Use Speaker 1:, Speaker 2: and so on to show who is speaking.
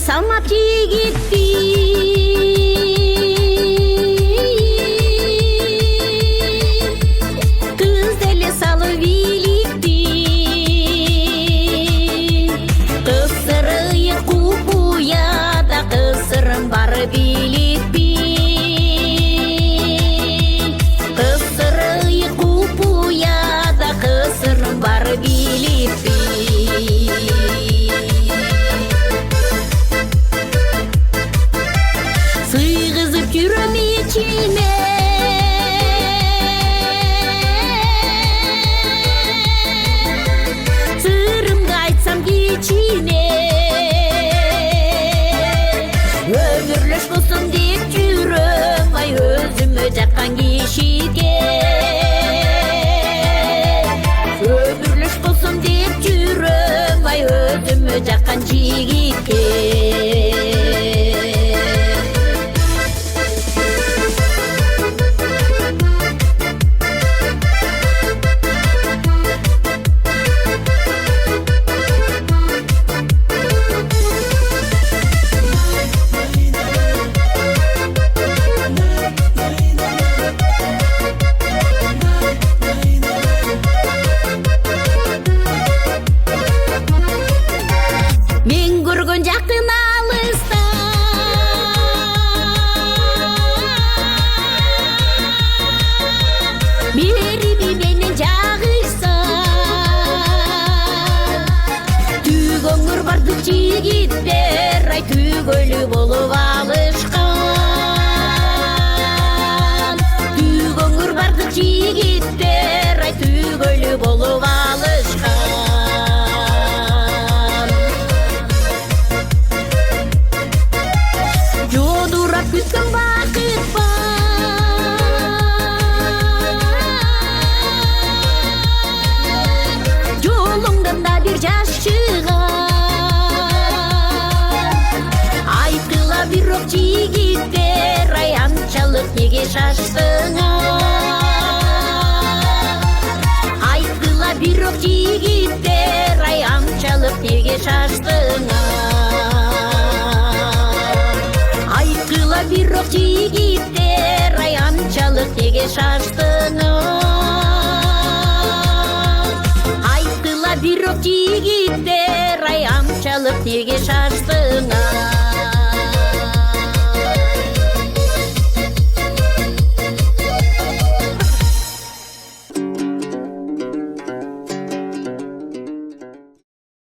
Speaker 1: салмап жигитти кыз деле салып иликти кысыры купуяда кысырым бар биликпи кысыры купуяда кысырым бар биликпи сыйгызып жүрөм ичиме сырымды айтсам кичине өмүрлөш болсун деп жүрөм ай өзүмө жаккан кишиге өмүрлөш болсун деп жүрөм ай өзүмө жаккан жигитке мен көргөн жакын алыста бериби менен жагышса түйгөңүр бардык жигиттер ай түгөлүү болуп алышкан түйгөңүр бардык жигиттер ай түгөлүү болуп алышкан жодурап күткөн бакыт бар жолуңдан да бир жаш чыгар айткыла бирок жигиттер ай анчалык неге шаштыңар айткыла бирок жигиттер ай анчалык неге шаштыңар айткыла бирок жигиттер ай анчалык неге шаштыңар айткыла бирок жигиттер ай анчалык неге